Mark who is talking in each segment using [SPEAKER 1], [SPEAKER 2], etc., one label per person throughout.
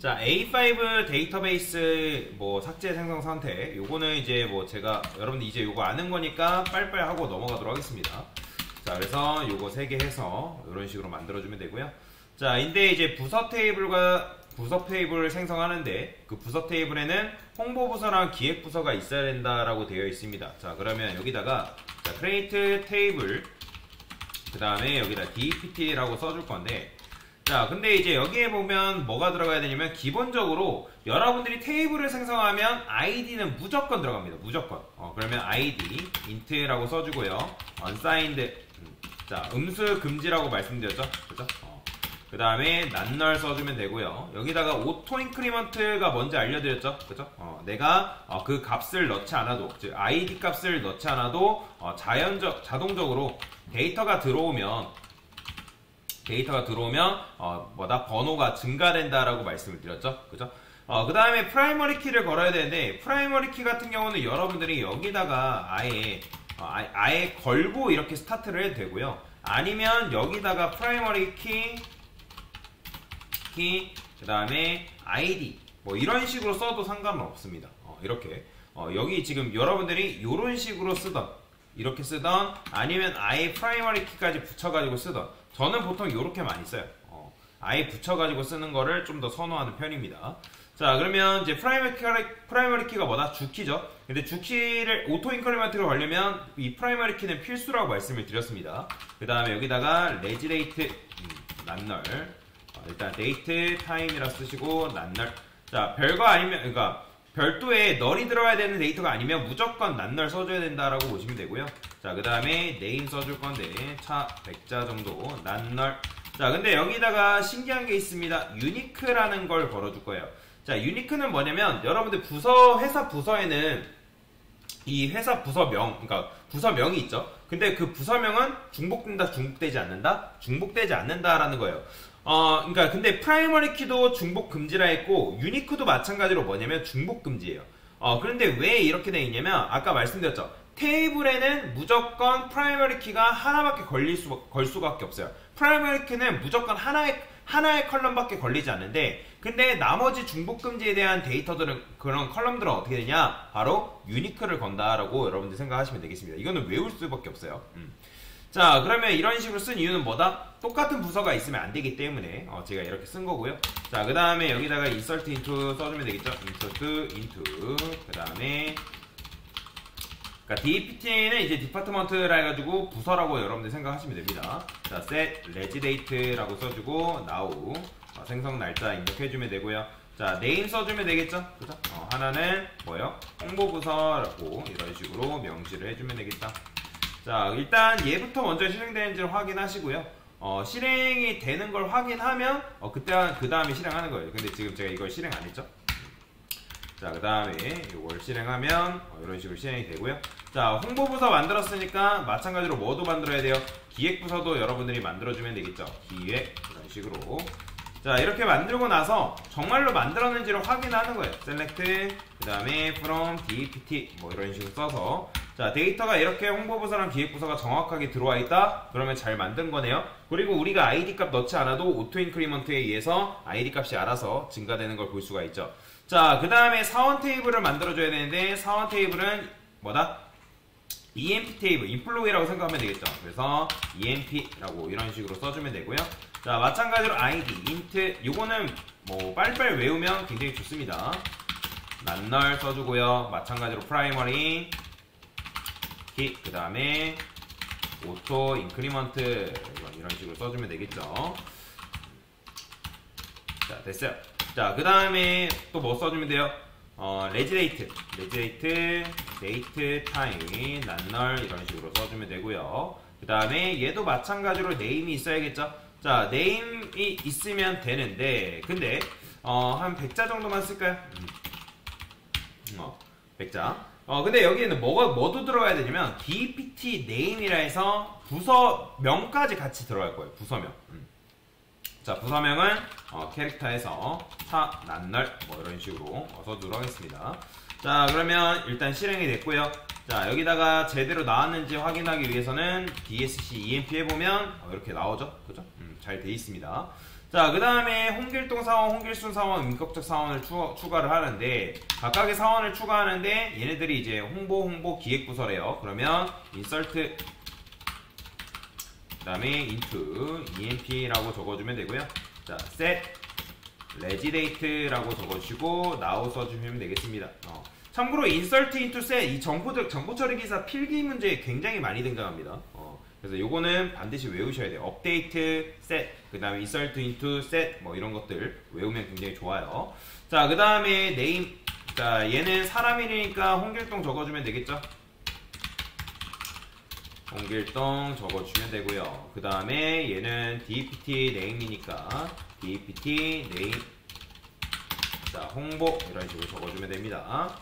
[SPEAKER 1] 자, A5 데이터베이스 뭐 삭제 생성 상태, 요거는 이제 뭐 제가 여러분들 이제 요거 아는 거니까 빨리빨리 하고 넘어가도록 하겠습니다. 자, 그래서 요거 3개 해서 이런 식으로 만들어주면 되고요. 자, 근데 이제 부서 테이블을 생성하는데 그 부서 테이블에는 홍보 부서랑 기획 부서가 있어야 된다라고 되어 있습니다. 자, 그러면 여기다가 자, create 테이블, 그 다음에 여기다 dpt라고 써줄 건데, 자, 근데 이제 여기에 보면 뭐가 들어가야 되냐면 기본적으로 여러분들이 테이블을 생성하면 id는 무조건 들어갑니다. 무조건. 그러면 id int라고 써주고요. unsigned, 자, 음수 금지라고 말씀드렸죠. 그죠? 그 다음에 none 써주면 되고요. 여기다가 auto increment가 뭔지 알려드렸죠. 그죠? 내가 그 값을 넣지 않아도, 즉 id 값을 넣지 않아도 자동적으로 데이터가 들어오면 번호가 증가된다라고 말씀을 드렸죠. 그죠? 그 다음에 프라이머리 키를 걸어야 되는데, 프라이머리 키 같은 경우는 여러분들이 여기다가 아예 걸고 이렇게 스타트를 해도 되고요. 아니면 여기다가 프라이머리 키, 그 다음에 id 뭐 이런 식으로 써도 상관은 없습니다. 이렇게 여기 지금 여러분들이 이런 식으로 쓰던, 이렇게 쓰던, 아니면 아예 프라이머리 키까지 붙여가지고 쓰던, 저는 보통 이렇게 많이 써요. 아예 붙여가지고 쓰는 거를 좀 더 선호하는 편입니다. 자, 그러면 이제 프라이머리 키가 뭐다? 주키죠. 근데 주키를 오토 인크리먼트로 가려면 이 프라이머리 키는 필수라고 말씀을 드렸습니다. 그 다음에 여기다가 레지데이트 난널, 일단 데이트 타임이라 쓰시고 난널. 자, 별거 아니면, 그러니까 별도의 널이 들어가야 되는 데이터가 아니면 무조건 난널 써줘야 된다라고 보시면 되고요. 자, 그 다음에 네임 써줄 건데 차 100자 정도 난널. 자, 근데 여기다가 신기한 게 있습니다. 유니크라는 걸 걸어줄 거예요. 자, 유니크는 뭐냐면 여러분들 회사 부서에는 이 회사 부서명, 그러니까 부서명이 있죠. 근데 그 부서명은 중복된다, 중복되지 않는다, 중복되지 않는다라는 거예요. 그러니까 근데 프라이머리 키도 중복 금지라 했고 유니크도 마찬가지로 뭐냐면 중복 금지예요. 그런데 왜 이렇게 돼 있냐면 아까 말씀드렸죠. 테이블에는 무조건 프라이머리 키가 하나밖에 걸 수밖에 없어요. 프라이머리 키는 무조건 하나의 컬럼밖에 걸리지 않는데, 근데 나머지 중복 금지에 대한 데이터들은, 그런 컬럼들은 어떻게 되냐? 바로 유니크를 건다라고 여러분들 생각하시면 되겠습니다. 이거는 외울 수밖에 없어요. 자, 그러면 이런 식으로 쓴 이유는 뭐다? 똑같은 부서가 있으면 안 되기 때문에 제가 이렇게 쓴 거고요. 자, 그 다음에 여기다가 insert into 써주면 되겠죠? insert into, 그 다음에 그러니까 dpt는 이제 디파트먼트라 해가지고 부서라고 여러분들 생각하시면 됩니다. 자, set regidate라고 써주고 now 생성 날짜 입력해주면 되고요. 자, name 써주면 되겠죠? 그죠? 하나는 뭐요? 홍보부서라고 이런 식으로 명시를 해주면 되겠다. 자, 일단 얘부터 먼저 실행되는지를 확인하시고요. 실행이 되는 걸 확인하면 그 다음에 실행하는 거예요. 근데 지금 제가 이걸 실행 안 했죠? 자, 그 다음에 이걸 실행하면 이런 식으로 실행이 되고요. 자, 홍보부서 만들었으니까 마찬가지로 뭐도 만들어야 돼요? 기획부서도 여러분들이 만들어주면 되겠죠. 기획, 이런 식으로. 자, 이렇게 만들고 나서 정말로 만들었는지를 확인하는 거예요. select, 그 다음에 from dpt 뭐 이런 식으로 써서, 자, 데이터가 이렇게 홍보부서랑 기획부서가 정확하게 들어와 있다? 그러면 잘 만든 거네요. 그리고 우리가 id 값 넣지 않아도 오토 인크리먼트에 의해서 id 값이 알아서 증가되는 걸 볼 수가 있죠. 자, 그 다음에 사원 테이블을 만들어줘야 되는데, 사원 테이블은 뭐다? emp 테이블, employee라고 생각하면 되겠죠. 그래서 emp라고 이런 식으로 써주면 되고요. 자, 마찬가지로 id, int, 요거는 뭐 빨리빨리 외우면 굉장히 좋습니다. 난널 써주고요. 마찬가지로 primary, 키, 그 다음에 auto increment 이런 식으로 써주면 되겠죠. 자, 됐어요. 자, 그 다음에 또 뭐 써주면 돼요? 레지데이트, 데이트, 타임, 난널 이런 식으로 써주면 되고요. 그 다음에 얘도 마찬가지로 네임이 있어야겠죠? 자, 네임이 있으면 되는데, 근데 한 100자 정도만 쓸까요? 100자. 근데 여기에는 뭐도 들어가야 되냐면 dpt name이라 해서 부서명까지 같이 들어갈 거예요. 부서명. 자, 부서명은 캐릭터에서 차, 난널 뭐 이런 식으로 써주도록 하겠습니다. 자, 그러면 일단 실행이 됐고요. 자, 여기다가 제대로 나왔는지 확인하기 위해서는 dsc emp 해보면 이렇게 나오죠. 그죠? 잘 돼 있습니다. 자, 그 다음에 홍길동 사원, 홍길순 사원, 민법적 사원을 추가를 하는데, 각각의 사원을 추가하는데, 얘네들이 이제 홍보 기획부서래요. 그러면 insert, 그 다음에 into emp라고 적어주면 되고요. 자, set regidate라고 적어주시고 now 써주시면 되겠습니다. 참고로 insert into set 이 정보 처리 기사 필기 문제에 굉장히 많이 등장합니다. 그래서 요거는 반드시 외우셔야 돼요. update, set, 그 다음에 insert into set 뭐 이런 것들 외우면 굉장히 좋아요. 자, 그 다음에 name, 자 얘는 사람이니까 홍길동 적어주면 되겠죠. 홍길동 적어주면 되고요. 그 다음에 얘는 DPT name이니까 DPT name, 자 홍보 이런 식으로 적어주면 됩니다.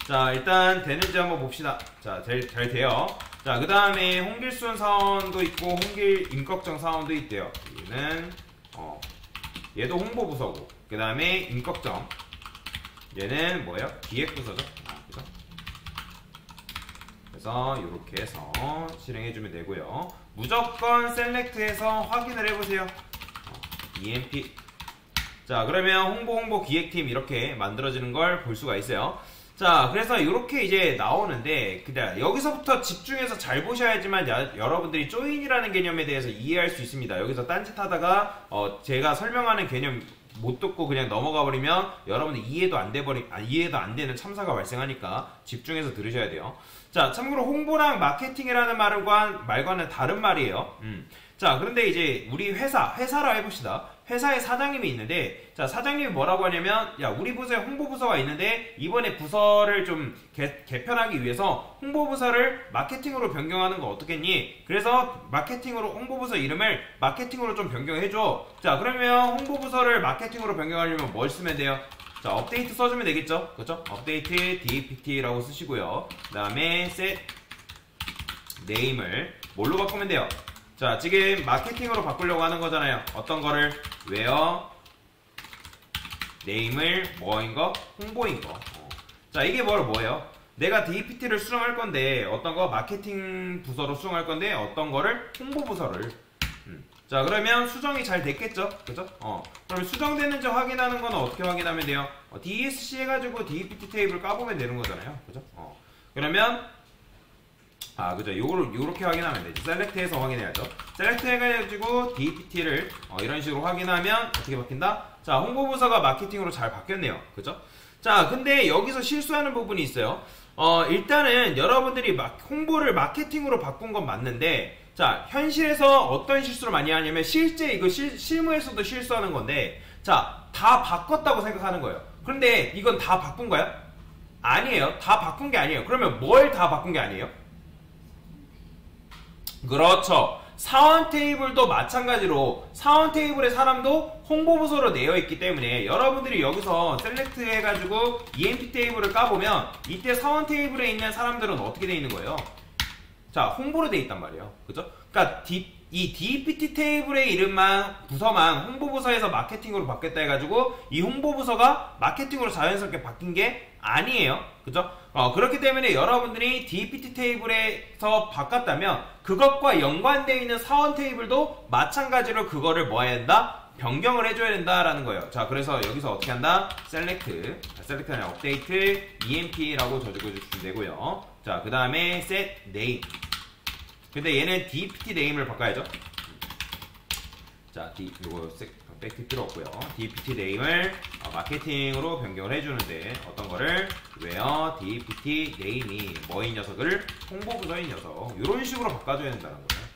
[SPEAKER 1] 자, 일단 되는지 한번 봅시다. 자, 잘 돼요. 자, 그 다음에 홍길순 사원도 있고 임꺽정 사원도 있대요. 얘는 얘도 홍보부서고, 그 다음에 임꺽정 얘는 뭐예요? 기획부서죠. 그죠? 그래서 이렇게 해서 실행해주면 되고요. 무조건 셀렉트해서 확인을 해보세요. EMP. 자, 그러면 홍보 기획팀 이렇게 만들어지는 걸 볼 수가 있어요. 자, 그래서 이렇게 이제 나오는데, 그냥 여기서부터 집중해서 잘 보셔야지만 여러분들이 조인이라는 개념에 대해서 이해할 수 있습니다. 여기서 딴짓 하다가 제가 설명하는 개념 못 듣고 그냥 넘어가 버리면 여러분들 이해도 안 되는 참사가 발생하니까 집중해서 들으셔야 돼요. 자, 참고로 홍보랑 마케팅이라는 말과는 다른 말이에요. 자, 그런데 이제 우리 회사로 해봅시다. 회사에 사장님이 있는데, 자, 사장님이 뭐라고 하냐면, 야, 우리 부서에 홍보부서가 있는데, 이번에 부서를 좀 개편하기 위해서 홍보부서를 마케팅으로 변경하는 거 어떻겠니? 그래서 홍보부서 이름을 마케팅으로 좀 변경해줘. 자, 그러면 홍보부서를 마케팅으로 변경하려면 뭘 쓰면 돼요? 자, 업데이트 써주면 되겠죠? 그렇죠? 업데이트 dpt라고 쓰시고요. 그 다음에 set name을 뭘로 바꾸면 돼요? 자, 지금 마케팅으로 바꾸려고 하는 거잖아요. 어떤 거를? where name을 뭐인 거? 홍보인 거. 자, 이게 뭐예요? 내가 DPT를 수정할 건데 어떤 거? 마케팅 부서로 수정할 건데 어떤 거를? 홍보 부서를. 자, 그러면 수정이 잘 됐겠죠? 그죠? 그러면 수정됐는지 확인하는 건 어떻게 확인하면 돼요? DSC 해가지고 DPT 테이블 까보면 되는 거잖아요. 그죠? 그러면 그죠. 요렇게 확인하면 되죠. 셀렉트해서 확인해야죠. 셀렉트 해가지고 DPT를 이런 식으로 확인하면 어떻게 바뀐다? 자, 홍보부서가 마케팅으로 잘 바뀌었네요. 그죠? 자, 근데 여기서 실수하는 부분이 있어요. 일단은 여러분들이 홍보를 마케팅으로 바꾼 건 맞는데, 자, 현실에서 어떤 실수를 많이 하냐면, 실제 이거 실무에서도 실수하는 건데, 자, 다 바꿨다고 생각하는 거예요. 그런데 이건 다 바꾼 거야? 아니에요. 다 바꾼 게 아니에요. 그러면 뭘 다 바꾼 게 아니에요? 그렇죠. 사원 테이블도 마찬가지로 사원 테이블의 사람도 홍보부서로 되어 있기 때문에 여러분들이 여기서 셀렉트 해가지고 EMP 테이블을 까보면 이때 사원 테이블에 있는 사람들은 어떻게 되어 있는 거예요? 자, 홍보로 되어 있단 말이에요. 그죠? 그러니까 이 DPT 테이블의 이름만 부서만 홍보부서에서 마케팅으로 바뀌었다 해가지고 이 홍보부서가 마케팅으로 자연스럽게 바뀐 게 아니에요. 그죠? 그렇기 때문에 여러분들이 DPT 테이블에서 바꿨다면 그것과 연관되어 있는 사원 테이블도 마찬가지로 그거를 뭐 해야 된다? 변경을 해줘야 된다라는 거예요. 자, 그래서 여기서 어떻게 한다? 셀렉트 아니라 업데이트 EMP라고 적어주시면 되고요. 자, 그 다음에 set name. 근데 얘는 DPT name을 바꿔야죠. 자, 요거 백티 필요 없고요. DPT name을 마케팅으로 변경을 해주는데 어떤 거를? where DPT name이 뭐인 녀석을? 홍보부서인 녀석. 이런 식으로 바꿔줘야 된다는 거예요.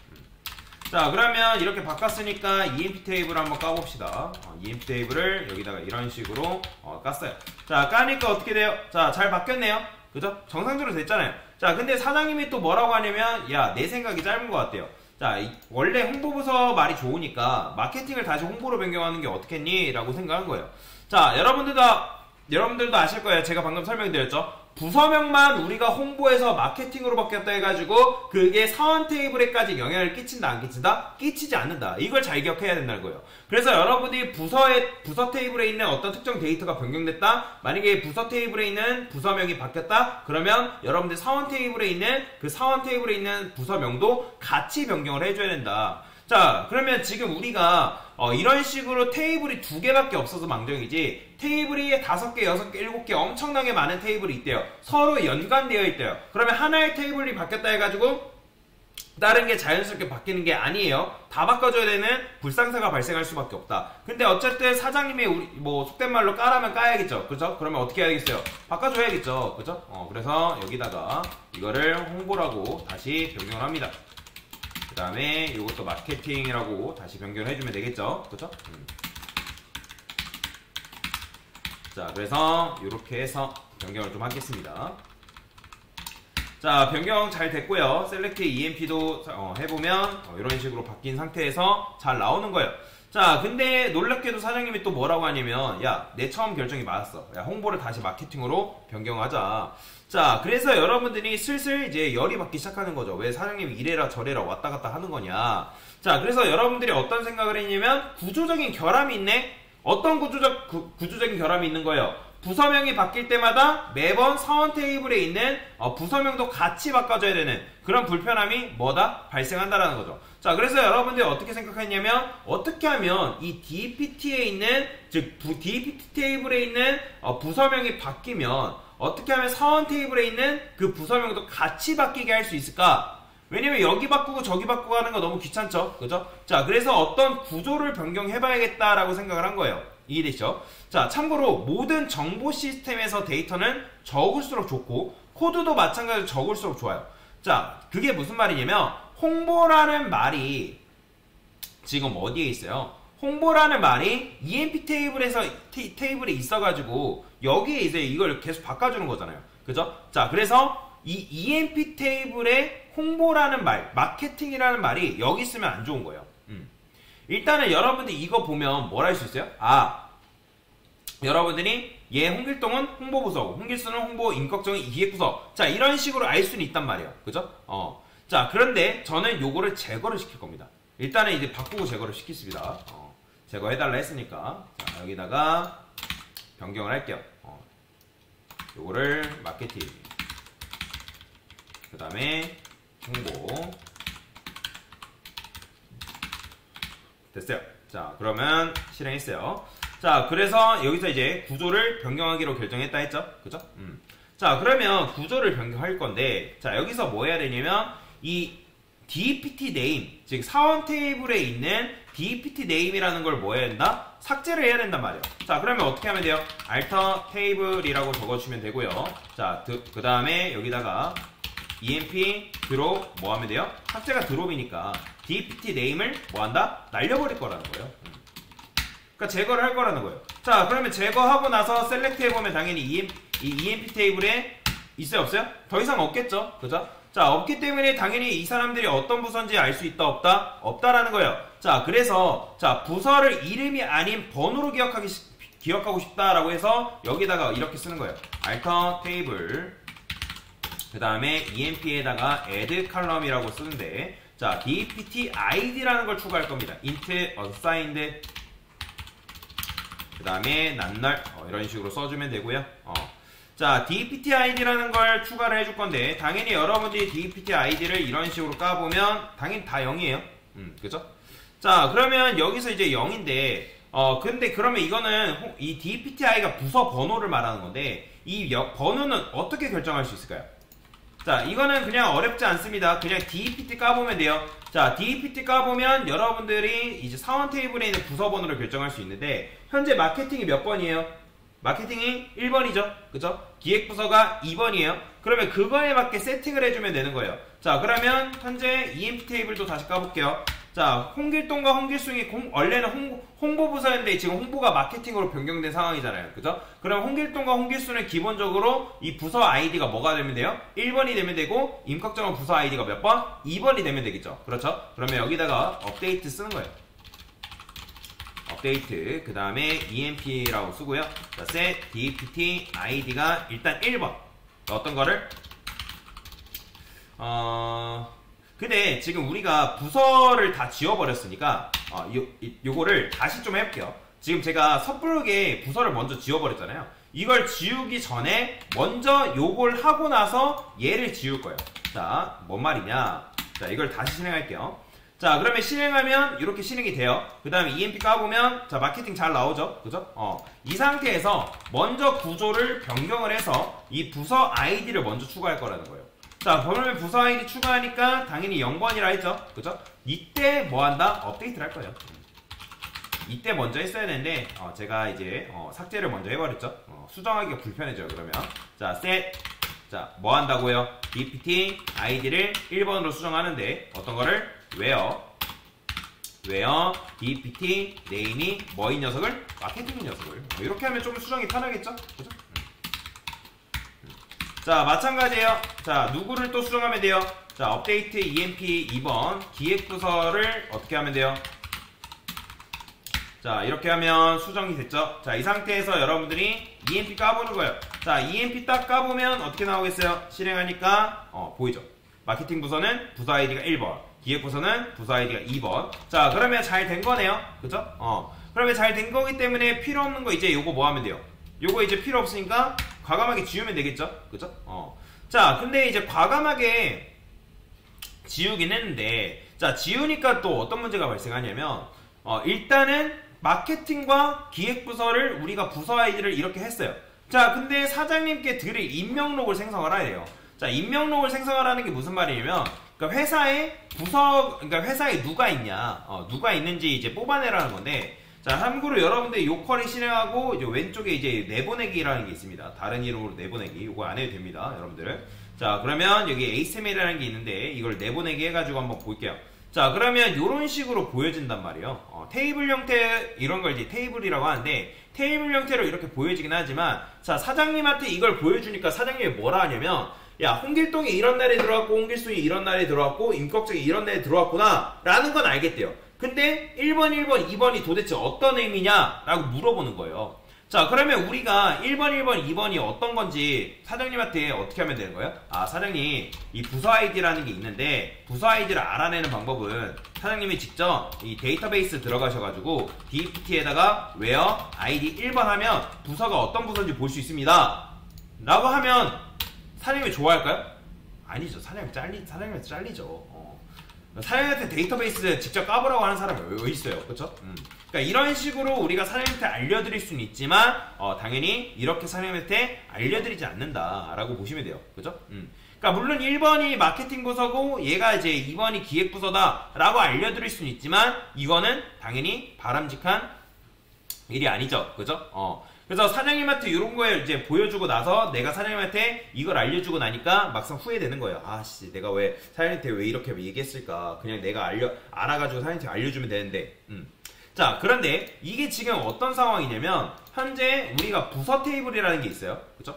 [SPEAKER 1] 자, 그러면 이렇게 바꿨으니까 EMP 테이블 한번 까봅시다. EMP 테이블을 여기다가 이런 식으로 깠어요. 자, 까니까 어떻게 돼요? 자, 잘 바뀌었네요. 그죠? 정상적으로 됐잖아요. 자, 근데 사장님이 또 뭐라고 하냐면, 야, 내 생각이 짧은 것 같대요. 자, 원래 홍보부서 말이 좋으니까 마케팅을 다시 홍보로 변경하는 게 어떻겠니? 라고 생각한 거예요. 자, 여러분들도 아실 거예요. 제가 방금 설명드렸죠? 부서명만 우리가 홍보해서 마케팅으로 바뀌었다 해가지고 그게 사원 테이블에까지 영향을 끼친다 안 끼친다? 끼치지 않는다. 이걸 잘 기억해야 된다는 거예요. 그래서 여러분들이 부서 테이블에 있는 어떤 특정 데이터가 변경됐다? 만약에 부서 테이블에 있는 부서명이 바뀌었다? 그러면 여러분들 사원 테이블에 있는 그 사원 테이블에 있는 부서명도 같이 변경을 해줘야 된다. 자, 그러면 지금 우리가 이런 식으로 테이블이 2개밖에 없어서 망정이지 테이블이 5개, 6개, 7개 엄청나게 많은 테이블이 있대요. 서로 연관되어 있대요. 그러면 하나의 테이블이 바뀌었다 해가지고 다른 게 자연스럽게 바뀌는 게 아니에요. 다 바꿔줘야 되는 불상사가 발생할 수밖에 없다. 근데 어쨌든 사장님이 우리 뭐 속된 말로 까라면 까야겠죠. 그죠? 그러면 어떻게 해야겠어요? 바꿔줘야겠죠. 그죠? 그래서 여기다가 이거를 홍보라고 다시 변경을 합니다. 그 다음에 이것도 마케팅이라고 다시 변경을 해주면 되겠죠. 그죠? 자, 그래서 이렇게 해서 변경을 좀 하겠습니다. 자, 변경 잘 됐고요. 셀렉트 EMP도 해보면 이런 식으로 바뀐 상태에서 잘 나오는 거예요. 자, 근데 놀랍게도 사장님이 또 뭐라고 하냐면 야, 내 처음 결정이 맞았어. 야, 홍보를 다시 마케팅으로 변경하자. 자, 그래서 여러분들이 슬슬 이제 열이 받기 시작하는 거죠. 왜 사장님이 이래라 저래라 왔다 갔다 하는 거냐. 자, 그래서 여러분들이 어떤 생각을 했냐면 구조적인 결함이 있네. 어떤 구조적인 결함이 있는 거예요? 부서명이 바뀔 때마다 매번 사원 테이블에 있는 부서명도 같이 바꿔줘야 되는 그런 불편함이 뭐다? 발생한다라는 거죠. 자, 그래서 여러분들이 어떻게 생각했냐면 어떻게 하면 이 DPT에 있는 즉 DPT 테이블에 있는 부서명이 바뀌면 어떻게 하면 사원 테이블에 있는 그 부서명도 같이 바뀌게 할 수 있을까? 왜냐면 여기 바꾸고 저기 바꾸고 하는 거 너무 귀찮죠? 그죠? 자, 그래서 어떤 구조를 변경해봐야겠다라고 생각을 한 거예요. 이해되시죠? 자, 참고로 모든 정보 시스템에서 데이터는 적을수록 좋고 코드도 마찬가지로 적을수록 좋아요. 자, 그게 무슨 말이냐면 홍보라는 말이 지금 어디에 있어요? 홍보라는 말이 EMP 테이블에 있어가지고 여기에 이제 이걸 계속 바꿔주는 거잖아요. 그죠? 자, 그래서 이 EMP 테이블에 홍보라는 말, 마케팅이라는 말이 여기 있으면 안 좋은 거예요. 일단은 여러분들이 이거 보면 뭘 할 수 있어요? 아, 여러분들이 얘 홍길동은 홍보부서고 홍길수는 홍보, 임꺽정은 기획부서. 자, 이런 식으로 알 수는 있단 말이에요. 그죠? 자, 그런데 저는 요거를 제거를 시킬 겁니다. 일단은 이제 바꾸고 제거를 시키겠습니다. 제거해달라 했으니까. 자, 여기다가 변경을 할게요. 요거를 마케팅. 그 다음에 홍보. 됐어요. 자, 그러면 실행했어요. 자, 그래서 여기서 이제 구조를 변경하기로 결정했다 했죠? 그죠? 자, 그러면 구조를 변경할 건데, 자, 여기서 뭐 해야 되냐면, 이 DPT name, 즉 사원 테이블에 있는 DPT name이라는 걸 뭐 해야 된다? 삭제를 해야 된단 말이에요. 자, 그러면 어떻게 하면 돼요? alter table이라고 적어주면 되고요. 자, 그 다음에 여기다가 EMP 드롭 뭐 하면 돼요? 삭제가 드롭이니까 DPT name을 뭐 한다? 날려버릴 거라는 거예요. 그러니까 제거를 할 거라는 거예요. 자, 그러면 제거하고 나서 셀렉트 해보면 당연히 이 EMP 테이블에 있어요, 없어요? 더 이상 없겠죠? 그죠? 자, 없기 때문에 당연히 이 사람들이 어떤 부서인지 알 수 있다, 없다? 없다라는 거예요. 자, 그래서 자, 부서를 이름이 아닌 번호로 기억하고 싶다라고 해서 여기다가 이렇게 쓰는 거예요. alter table 그 다음에 EMP에다가 add column이라고 쓰는데, 자, DPT ID라는 걸 추가할 겁니다. int assigned 그 다음에 낱날 이런 식으로 써주면 되고요. 자, DPT ID라는 걸 추가를 해줄 건데, 당연히 여러분들이 DPT ID를 이런 식으로 까보면 당연히 다 0이에요. 그죠? 자, 그러면 여기서 이제 0인데, 근데 그러면 이거는 이 DPT ID가 부서 번호를 말하는 건데, 이 번호는 어떻게 결정할 수 있을까요? 자, 이거는 그냥 어렵지 않습니다. 그냥 DPT 까보면 돼요. 자, DPT 까보면 여러분들이 이제 사원 테이블에 있는 부서 번호를 결정할 수 있는데, 현재 마케팅이 몇 번이에요? 마케팅이 1번이죠. 그죠? 기획부서가 2번이에요. 그러면 그거에 맞게 세팅을 해주면 되는 거예요. 자, 그러면 현재 EMP 테이블도 다시 까볼게요. 자, 홍길동과 홍길숭이 원래는 홍보부서인데 지금 홍보가 마케팅으로 변경된 상황이잖아요. 그죠? 그럼 홍길동과 홍길수는 기본적으로 이 부서 아이디가 뭐가 되면 돼요? 1번이 되면 되고, 임꺽정은 부서 아이디가 몇 번? 2번이 되면 되겠죠. 그렇죠? 그러면 여기다가 업데이트 쓰는 거예요. 업데이트 그 다음에 EMP라고 쓰고요. 자, set DPT ID가 일단 1번. 어떤 거를? 근데 지금 우리가 부서를 다 지워버렸으니까 요거를 다시 좀 해볼게요. 지금 제가 섣부르게 부서를 먼저 지워버렸잖아요. 이걸 지우기 전에 먼저 요걸 하고 나서 얘를 지울 거예요. 자, 뭔 말이냐? 자, 이걸 다시 진행할게요. 자, 그러면 실행하면 이렇게 실행이 돼요. 그 다음에 EMP 까보면 자, 마케팅 잘 나오죠. 그죠? 이 상태에서 먼저 구조를 변경을 해서 이 부서 아이디를 먼저 추가할 거라는 거예요. 자, 그러면 부서 아이디 추가하니까 당연히 0번이라 했죠. 그죠? 이때 뭐 한다? 업데이트를 할 거예요. 이때 먼저 했어야 되는데 제가 이제 삭제를 먼저 해버렸죠. 수정하기가 불편해져요. 그러면 자, set 자, 뭐 한다고요? dpt id를 1번으로 수정하는데 어떤 거를? where dpt name이 뭐인 녀석을? 마케팅 녀석을. 이렇게 하면 좀 수정이 편하겠죠? 그죠? 자, 마찬가지예요. 자, 누구를 또 수정하면 돼요? 자, 업데이트 EMP 2번 기획부서를 어떻게 하면 돼요? 자, 이렇게 하면 수정이 됐죠? 자, 이 상태에서 여러분들이 EMP 까보는 거예요. 자, EMP 딱 까보면 어떻게 나오겠어요? 실행하니까 보이죠? 마케팅 부서는 부서 아이디가 1번, 기획 부서는 부서 아이디가 2번. 자, 그러면 잘 된 거네요. 그죠? 그러면 잘 된 거기 때문에 필요 없는 거 이제 요거 뭐 하면 돼요? 요거 이제 필요 없으니까 과감하게 지우면 되겠죠? 그죠? 자, 근데 이제 과감하게 지우긴 했는데, 자, 지우니까 또 어떤 문제가 발생하냐면, 일단은 마케팅과 기획부서를 우리가 부서 아이디를 이렇게 했어요. 자, 근데 사장님께 드릴 임명록을 생성을 해야 돼요. 자, 임명록을 생성하라는 게 무슨 말이냐면, 그러니까 회사에 그러니까 회사에 누가 있냐, 누가 있는지 이제 뽑아내라는 건데, 자, 참고로 여러분들 이 쿼리 실행하고 이제 왼쪽에 이제 내보내기라는 게 있습니다. 다른 이름으로 내보내기. 이거 안 해도 됩니다, 여러분들. 자, 그러면 여기 ASML이라는 게 있는데 이걸 내보내기 해가지고 한번 볼게요. 자, 그러면 이런 식으로 보여진단 말이에요. 테이블 형태 이런 걸 이제 테이블이라고 하는데 테이블 형태로 이렇게 보여지긴 하지만 자, 사장님한테 이걸 보여주니까 사장님이 뭐라 하냐면 야, 홍길동이 이런 날에 들어왔고 홍길동이 이런 날에 들어왔고 임꺽정이 이런 날에 들어왔구나 라는 건 알겠대요. 근데 1번, 1번, 2번이 도대체 어떤 의미냐 라고 물어보는 거예요. 자, 그러면 우리가 1번, 1번, 2번이 어떤 건지 사장님한테 어떻게 하면 되는 거예요? 아, 사장님, 이 부서 아이디라는 게 있는데 부서 아이디를 알아내는 방법은 사장님이 직접 이 데이터베이스 들어가셔가지고 dpt에다가 where id 1번 하면 부서가 어떤 부서인지 볼 수 있습니다 라고 하면 사장님이 좋아할까요? 아니죠. 사장님한테 잘리죠. 사장님한테 데이터베이스 직접 까보라고 하는 사람이 왜 있어요? 그쵸? 그러니까 이런 식으로 우리가 사장님한테 알려드릴 수는 있지만 당연히 이렇게 사장님한테 알려드리지 않는다라고 보시면 돼요. 그죠? 그러니까 물론 1번이 마케팅 부서고 얘가 이제 2번이 기획 부서다라고 알려드릴 수는 있지만 이거는 당연히 바람직한 일이 아니죠. 그죠? 그래서 사장님한테 이런 거에 이제 보여주고 나서 내가 사장님한테 이걸 알려주고 나니까 막상 후회되는 거예요. 아씨, 내가 왜 사장님한테 왜 이렇게 얘기했을까? 그냥 내가 알아가지고 사장님한테 알려주면 되는데. 자, 그런데 이게 지금 어떤 상황이냐면 현재 우리가 부서 테이블이라는 게 있어요. 그죠?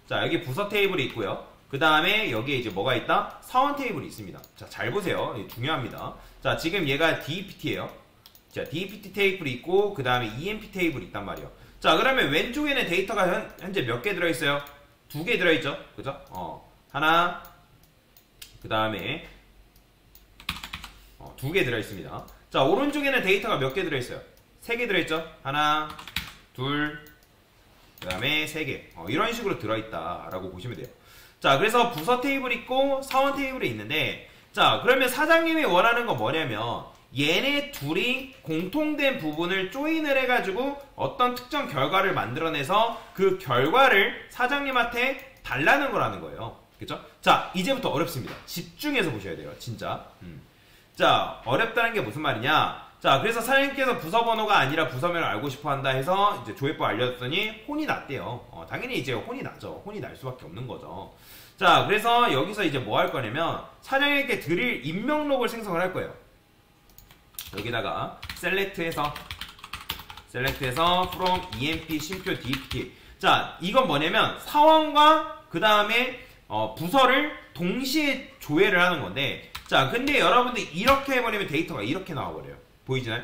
[SPEAKER 1] 자, 여기 부서 테이블이 있고요. 그 다음에 여기에 이제 뭐가 있다? 사원 테이블이 있습니다. 자, 잘 보세요. 이게 중요합니다. 자, 지금 얘가 DPT예요. 자, DPT 테이블이 있고 그 다음에 EMP 테이블이 있단 말이에요. 자, 그러면 왼쪽에는 데이터가 현재 몇 개 들어있어요? 2개 들어있죠? 그죠? 하나, 그 다음에 2개 들어있습니다. 자, 오른쪽에는 데이터가 몇 개 들어있어요? 3개 들어있죠? 하나, 둘, 그 다음에 3개. 이런 식으로 들어있다라고 보시면 돼요. 자, 그래서 부서 테이블 있고 사원 테이블이 있는데, 자, 그러면 사장님이 원하는 건 뭐냐면 얘네 둘이 공통된 부분을 조인을 해가지고 어떤 특정 결과를 만들어내서 그 결과를 사장님한테 달라는 거라는 거예요. 그쵸? 자, 이제부터 어렵습니다. 집중해서 보셔야 돼요. 진짜. 자, 어렵다는 게 무슨 말이냐? 자, 그래서 사장님께서 부서 번호가 아니라 부서명을 알고 싶어 한다 해서 이제 조회법 알려줬더니 혼이 났대요. 당연히 이제 혼이 나죠. 혼이 날 수밖에 없는 거죠. 자, 그래서 여기서 이제 뭐 할 거냐면 사장님께 드릴 임명록을 생성을 할 거예요. 여기다가 select해서 from emp 쉼표 dpt. 자, 이건 뭐냐면 사원과 그 다음에 부서를 동시에 조회를 하는 건데, 자, 근데 여러분들 이렇게 해버리면 데이터가 이렇게 나와버려요. 보이시나요?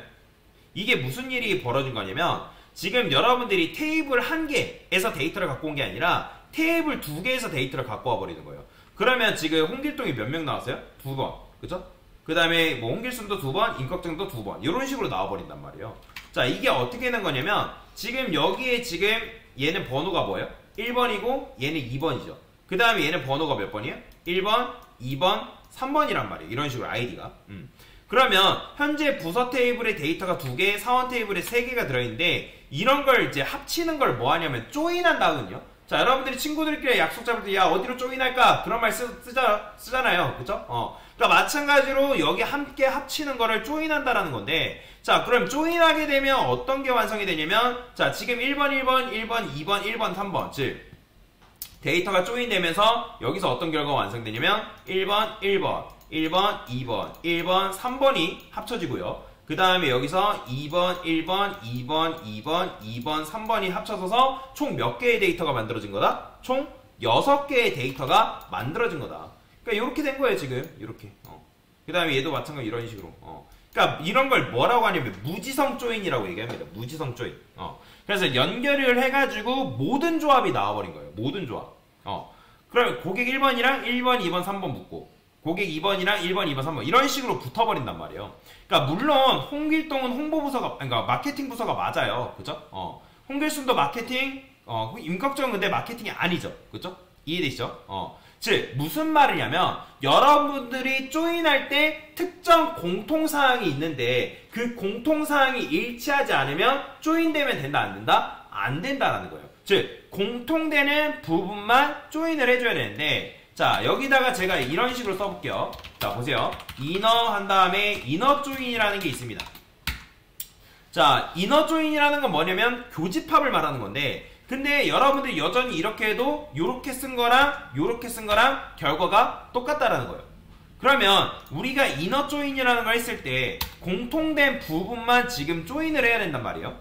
[SPEAKER 1] 이게 무슨 일이 벌어진 거냐면 지금 여러분들이 테이블 1개에서 데이터를 갖고 온 게 아니라 테이블 2개에서 데이터를 갖고 와버리는 거예요. 그러면 지금 홍길동이 몇 명 나왔어요? 2번. 그죠? 그 다음에 뭐 홍길순도 2번, 임꺽정도 2번. 이런 식으로 나와버린단 말이에요. 자, 이게 어떻게 되는 거냐면 지금 여기에 지금 얘는 번호가 뭐예요? 1번이고 얘는 2번이죠. 그 다음에 얘는 번호가 몇 번이에요? 1번, 2번, 3번이란 말이에요. 이런 식으로 아이디가. 그러면 현재 부서 테이블에 데이터가 2개, 사원 테이블에 3개가 들어있는데 이런 걸 이제 합치는 걸 뭐 하냐면 조인한다거든요. 자, 여러분들이 친구들끼리 약속 잡을 때 야 어디로 조인할까? 그런 말 쓰잖아요. 그쵸? 그러니까 마찬가지로 여기 함께 합치는 거를 조인한다라는 건데 자, 그럼 조인하게 되면 어떤 게 완성이 되냐면 자, 지금 1번, 1번, 1번, 2번, 1번, 3번 즉 데이터가 조인되면서 여기서 어떤 결과가 완성되냐면 1번, 1번, 1번, 2번, 1번, 3번이 합쳐지고요. 그 다음에 여기서 2번, 1번, 2번, 2번, 2번, 3번이 합쳐져서 총 몇 개의 데이터가 만들어진 거다? 총 6개의 데이터가 만들어진 거다. 그러니까 이렇게 된 거예요, 지금. 이렇게. 그 다음에 얘도 마찬가지로 이런 식으로. 그러니까 이런 걸 뭐라고 하냐면 무지성 조인이라고 얘기합니다. 무지성 조인. 그래서 연결을 해가지고 모든 조합이 나와버린 거예요. 모든 조합. 그러면 고객 1번이랑 1번, 2번, 3번 붙고 고객 2번이랑 1번, 2번, 3번 이런 식으로 붙어버린단 말이에요. 그러니까 물론 홍길동은 홍보부서가 그러니까 마케팅 부서가 맞아요. 그죠? 홍길순도 마케팅, 임꺽정은 근데 마케팅이 아니죠. 그죠? 이해되시죠? 즉 무슨 말이냐면 여러분들이 조인할 때 특정 공통사항이 있는데 그 공통사항이 일치하지 않으면 조인되면 된다 안 된다? 안 된다라는 거예요. 즉 공통되는 부분만 조인을 해줘야 되는데 자 여기다가 제가 이런 식으로 써볼게요. 자 보세요. 이너 한 다음에 이너 조인이라는 게 있습니다. 자 이너 조인이라는 건 뭐냐면 교집합을 말하는 건데 근데 여러분들이 여전히 이렇게 해도 요렇게 쓴 거랑 요렇게 쓴 거랑 결과가 똑같다라는 거예요. 그러면 우리가 이너 조인이라는 걸 했을 때 공통된 부분만 지금 조인을 해야 된단 말이에요.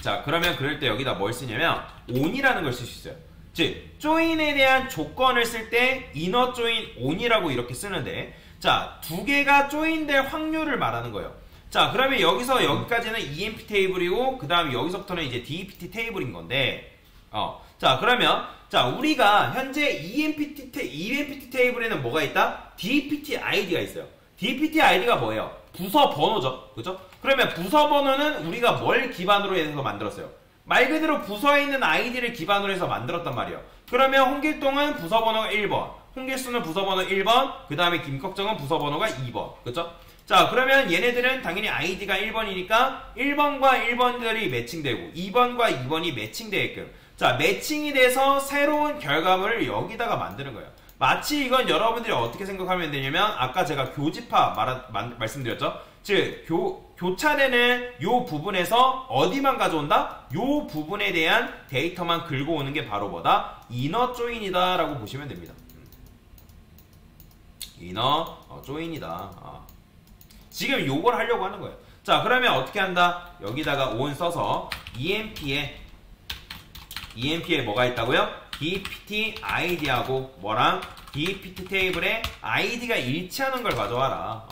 [SPEAKER 1] 자 그러면 그럴 때 여기다 뭘 쓰냐면 on이라는 걸 쓸 수 있어요. 즉 조인에 대한 조건을 쓸 때 이너 조인 on이라고 이렇게 쓰는데 자 두 개가 조인될 확률을 말하는 거예요. 자 그러면 여기서 여기까지는 EMP 테이블이고 그 다음에 여기서부터는 이제 DPT 테이블인 건데 자 그러면 자 우리가 현재 EMPT 테이블에는 뭐가 있다? DPT ID가 있어요. DPT ID가 뭐예요? 부서 번호죠. 그죠? 그러면 부서 번호는 우리가 뭘 기반으로 해서 만들었어요? 말 그대로 부서에 있는 아이디를 기반으로 해서 만들었단 말이에요. 그러면 홍길동은 부서 번호가 1번, 홍길수는 부서 번호 1번, 그 다음에 김꺽정은 부서 번호가 2번. 그죠? 자 그러면 얘네들은 당연히 아이디가 1번이니까 1번과 1번들이 매칭되고 2번과 2번이 매칭되게끔 자 매칭이 돼서 새로운 결과물을 여기다가 만드는 거예요. 마치 이건 여러분들이 어떻게 생각하면 되냐면 아까 제가 교집합 말씀드렸죠. 즉 교차되는 요 부분에서 어디만 가져온다? 요 부분에 대한 데이터만 긁어 오는 게 바로 뭐다? 이너 조인이다 라고 보시면 됩니다. 이너 조인이다. 지금 요걸 하려고 하는 거예요. 자 그러면 어떻게 한다? 여기다가 on 써서 EMP에 뭐가 있다고요? DPT ID하고 뭐랑 DPT 테이블에 ID가 일치하는 걸 가져와라.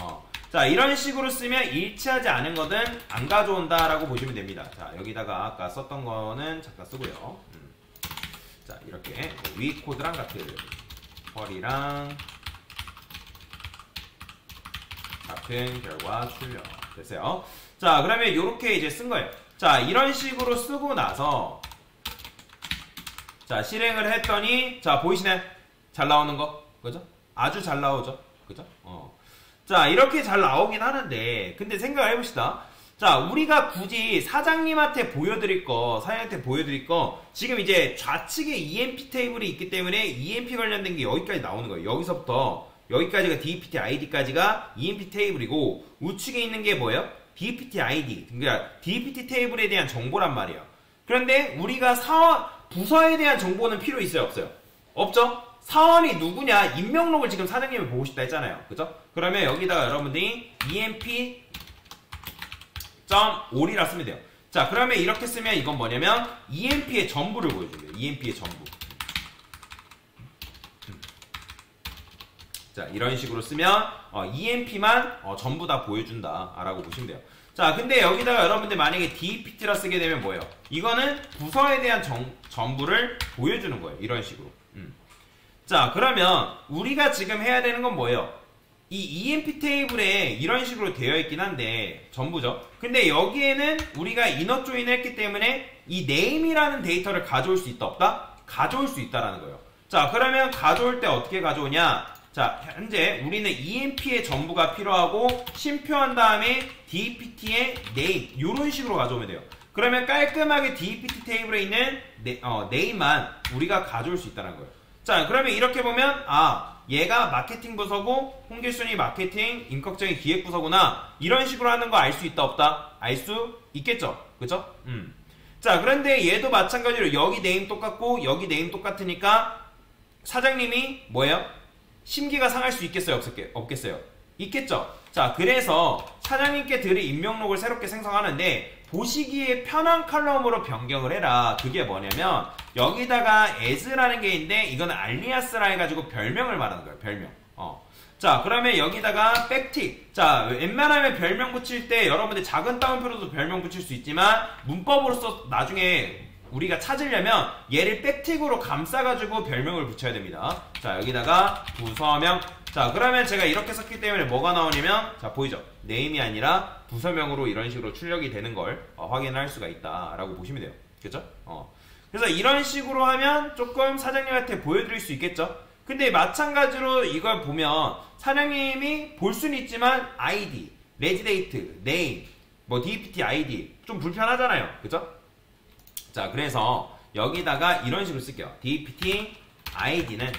[SPEAKER 1] 자 이런 식으로 쓰면 일치하지 않은 거는 안 가져온다 라고 보시면 됩니다. 자 여기다가 아까 썼던 거는 잠깐 쓰고요. 자 이렇게 위 코드랑 같은 펄이랑 같은 결과 출력 됐어요. 자 그러면 이렇게 이제 쓴 거예요. 자 이런 식으로 쓰고 나서 자 실행을 했더니 자 보이시나요? 잘 나오는 거 그죠? 아주 잘 나오죠. 그죠? 자 이렇게 잘 나오긴 하는데 근데 생각을 해봅시다. 자 우리가 굳이 사장님한테 보여드릴 거 지금 이제 좌측에 EMP 테이블이 있기 때문에 EMP 관련된 게 여기까지 나오는 거예요. 여기서부터 여기까지가 DPT ID까지가 EMP 테이블이고 우측에 있는 게 뭐예요? DPT ID 그러니까 DPT 테이블에 대한 정보란 말이에요. 그런데 우리가 부서에 대한 정보는 필요 있어요? 없어요? 없죠? 사원이 누구냐 임명록을 지금 사장님이 보고 싶다 했잖아요. 그죠? 그러면 여기다가 여러분들이 EMP.all이라 쓰면 돼요. 자 그러면 이렇게 쓰면 이건 뭐냐면 EMP의 전부를 보여줘요. EMP의 전부. 자 이런 식으로 쓰면 EMP만 전부 다 보여준다 라고 보시면 돼요. 자 근데 여기다가 여러분들 만약에 DPT라 쓰게 되면 뭐예요? 이거는 부서에 대한 전부를 보여주는 거예요. 이런 식으로. 자 그러면 우리가 지금 해야 되는 건 뭐예요? 이 EMP 테이블에 이런 식으로 되어 있긴 한데 전부죠. 근데 여기에는 우리가 이너 조인을 했기 때문에 이 name이라는 데이터를 가져올 수 있다 없다? 가져올 수 있다라는 거예요. 자 그러면 가져올 때 어떻게 가져오냐? 자, 현재 우리는 EMP의 전부가 필요하고 쉼표한 다음에 DPT의 name 이런 식으로 가져오면 돼요. 그러면 깔끔하게 DPT 테이블에 있는 name만 우리가 가져올 수 있다는 거예요. 자, 그러면 이렇게 보면 얘가 마케팅 부서고 홍길순이 마케팅, 임꺽정이 기획 부서구나. 이런 식으로 하는 거 알 수 있다 없다? 알 수 있겠죠? 그죠? 자, 그런데 얘도 마찬가지로 여기 네임 똑같고 여기 네임 똑같으니까 사장님이 뭐예요? 심기가 상할 수 있겠어요? 없겠어요? 있겠죠? 자, 그래서 사장님께 드릴 임명록을 새롭게 생성하는데 보시기에 편한 컬럼으로 변경을 해라. 그게 뭐냐면 여기다가 as라는 게 있는데 이거는 알리아스라 해가지고 별명을 말하는 거예요. 별명. 자, 그러면 여기다가 백틱. 자, 웬만하면 별명 붙일 때 여러분들 작은 따옴표로도 별명 붙일 수 있지만 문법으로서 나중에 우리가 찾으려면 얘를 백틱으로 감싸가지고 별명을 붙여야 됩니다. 자, 여기다가 부서명. 자, 그러면 제가 이렇게 썼기 때문에 뭐가 나오냐면 자, 보이죠? 네임이 아니라 부서명으로 이런 식으로 출력이 되는 걸 확인할 수가 있다라고 보시면 돼요. 그죠? 그래서 이런 식으로 하면 조금 사장님한테 보여드릴 수 있겠죠? 근데 마찬가지로 이걸 보면 사장님이 볼 수는 있지만 ID, 레지데이트, 네임, 뭐 DPT ID 좀 불편하잖아요. 그죠? 자, 그래서 여기다가 이런 식으로 쓸게요. DPT ID는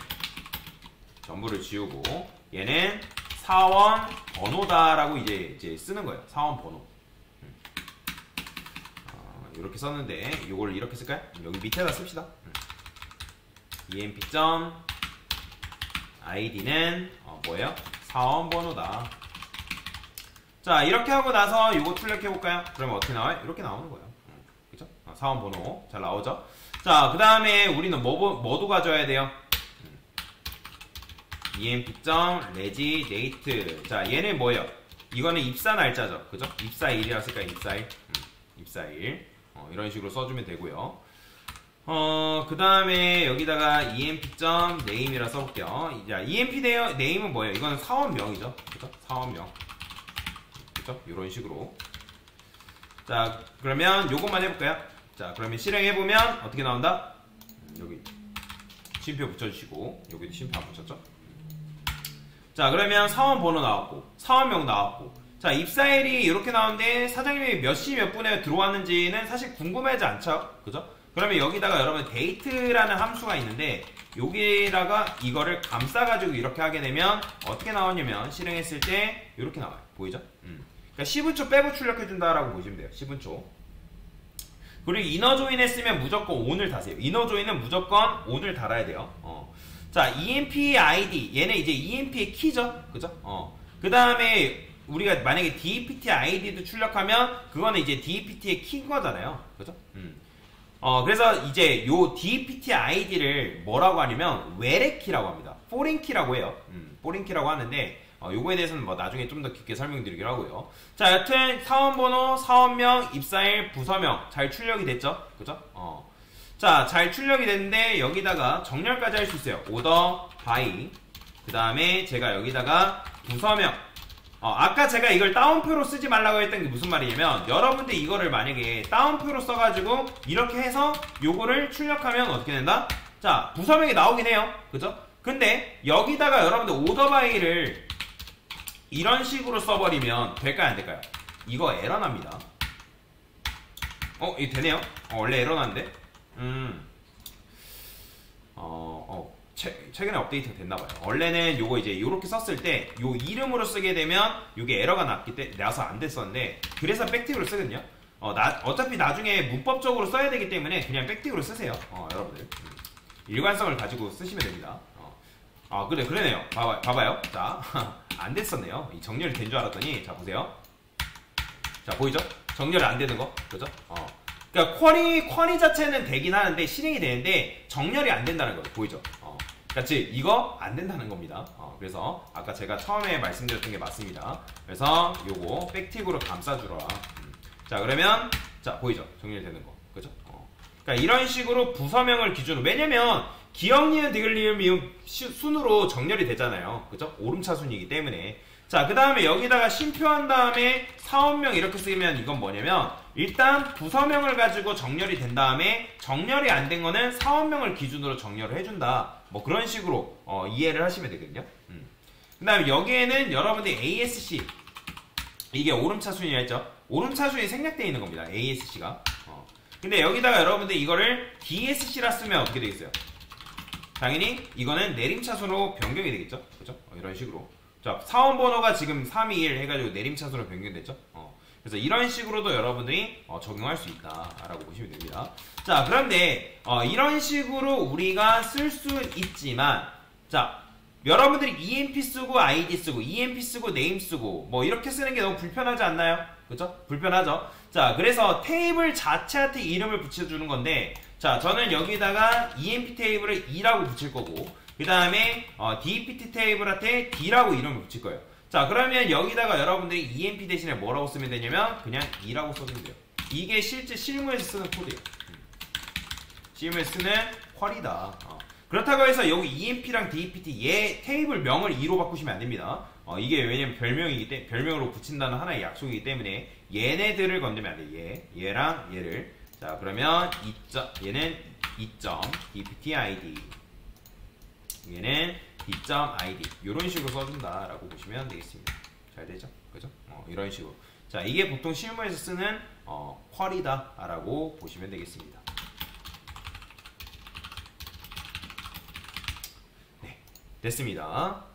[SPEAKER 1] 전부를 지우고 얘는 사원 번호다라고 이제 쓰는 거예요. 사원 번호. 이렇게 썼는데 이걸 이렇게 쓸까요? 여기 밑에다 씁시다. emp.id는 뭐예요? 사원 번호다. 자, 이렇게 하고 나서 이거 출력해 볼까요? 그러면 어떻게 나와요? 이렇게 나오는 거예요. 그죠? 사원 번호 잘 나오죠? 자, 그 다음에 우리는 뭐도 가져야 돼요? emp.regiDate. 자, 얘는 뭐예요? 이거는 입사 날짜죠. 그죠? 입사일이라 쓸까요? 입사일. 입사일. 이런 식으로 써주면 되고요. 그 다음에 여기다가 emp.name이라 써볼게요. 자, emp name은 뭐예요? 이거는 사원명이죠. 그죠? 사원명. 그죠? 이런 식으로. 자, 그러면 요것만 해볼까요? 자, 그러면 실행해보면 어떻게 나온다? 여기 쉼표 붙여주시고, 여기도 쉼표 안 붙였죠? 자, 그러면 사원 번호 나왔고, 사원명 나왔고, 자, 입사일이 이렇게 나오는데 사장님이 몇 시 몇 분에 들어왔는지는 사실 궁금하지 않죠? 그죠? 그러면 여기다가 여러분 데이트라는 함수가 있는데 여기다가 이거를 감싸가지고 이렇게 하게 되면 어떻게 나오냐면 실행했을 때 이렇게 나와요. 보이죠? 그러니까 10분초 빼고 출력해준다라고 보시면 돼요. 10분초. 그리고 이너조인 했으면 무조건 on을 다세요. 이너조인은 무조건 on을 달아야 돼요. 자, EMP ID 얘는 이제 EMP의 키죠? 그죠? 그 다음에 우리가 만약에 DPT ID도 출력하면 그거는 이제 DPT의 키인 거잖아요. 그죠? 그래서 이제 요 DPT ID를 뭐라고 하냐면 외래 키라고 합니다. 포린 키라고 해요. 포린 키라고 하는데 요거에 대해서는 뭐 나중에 좀 더 깊게 설명드리기로 하고요. 자, 여튼 사원번호, 사원명, 입사일, 부서명 잘 출력이 됐죠? 그죠? 자, 잘 출력이 됐는데 여기다가 정렬까지 할 수 있어요. order by. 그 다음에 제가 여기다가 부서명. 아까 제가 이걸 따옴표로 쓰지 말라고 했던 게 무슨 말이냐면 여러분들 이거를 만약에 따옴표로 써가지고 이렇게 해서 요거를 출력하면 어떻게 된다? 자, 부서명이 나오긴 해요. 그죠? 근데 여기다가 여러분들 오더바이를 이런 식으로 써버리면 될까요? 안 될까요? 이거 에러 납니다. 이거 되네요? 원래 에러 났는데? 최근에 업데이트가 됐나봐요. 원래는 요거 이제 요렇게 썼을 때 요 이름으로 쓰게 되면 요게 에러가 나서 안 됐었는데 그래서 백틱으로 쓰거든요. 어차피 나중에 문법적으로 써야 되기 때문에 그냥 백틱으로 쓰세요. 여러분들. 일관성을 가지고 쓰시면 됩니다. 그러네요. 봐봐요. 자, 안 됐었네요. 이 정렬이 된 줄 알았더니, 자, 보세요. 자, 보이죠? 정렬이 안 되는 거. 그죠? 그러니까 쿼리 자체는 되긴 하는데, 실행이 되는데, 정렬이 안 된다는 거예요. 보이죠? 그러니까 이거 안 된다는 겁니다. 그래서 아까 제가 처음에 말씀드렸던 게 맞습니다. 그래서 요거 백틱으로 감싸주라. 자, 그러면 자, 보이죠? 정렬되는 거. 그죠? 그러니까 이런 식으로 부서명을 기준으로, 왜냐면 기역, 니은, 디귿, 리을, 미음 순으로 정렬이 되잖아요. 그죠? 오름차순이기 때문에. 자, 그 다음에 여기다가 쉼표한 다음에 사원명 이렇게 쓰면 이건 뭐냐면 일단 부서명을 가지고 정렬이 된 다음에 정렬이 안 된 거는 사원명을 기준으로 정렬을 해준다. 뭐 그런 식으로 이해를 하시면 되거든요. 그 다음에 여기에는 여러분들이 ASC 이게 오름차순이라 했죠. 오름차순이 생략되어 있는 겁니다. ASC가. 근데 여기다가 여러분들 이거를 DSC라 쓰면 어떻게 되겠어요? 당연히 이거는 내림차순으로 변경이 되겠죠. 그죠? 이런 식으로. 자, 사원 번호가 지금 321 해가지고 내림차순으로 변경됐죠. 그래서 이런 식으로도 여러분들이 적용할 수 있다라고 보시면 됩니다. 자, 그런데 이런 식으로 우리가 쓸 수 있지만, 자, 여러분들이 EMP 쓰고 ID 쓰고 EMP 쓰고 네임 쓰고 뭐 이렇게 쓰는 게 너무 불편하지 않나요? 그죠? 불편하죠? 자, 그래서 테이블 자체한테 이름을 붙여주는 건데, 자, 저는 여기다가 EMP 테이블을 E라고 붙일 거고, 그 다음에 DPT 테이블한테 D라고 이름을 붙일 거예요. 자, 그러면 여기다가 여러분들이 EMP 대신에 뭐라고 쓰면 되냐면 그냥 E라고 써주면 돼요. 이게 실제 실무에서 쓰는 코드예요. 실무에서 쓰는 쿼리다. 그렇다고 해서 여기 EMP랑 DPT 얘 테이블 명을 E로 바꾸시면 안 됩니다. 이게 왜냐면 별명이기 때문에 별명으로 붙인다는 하나의 약속이기 때문에 얘네들을 건드면 안 돼. 얘랑 얘를. 자, 그러면 얘는 2점 DPT ID 얘는 D.ID 이런 식으로 써준다라고 보시면 되겠습니다. 잘 되죠? 그죠? 이런 식으로. 자, 이게 보통 실무에서 쓰는 쿼리다라고 보시면 되겠습니다. 네, 됐습니다.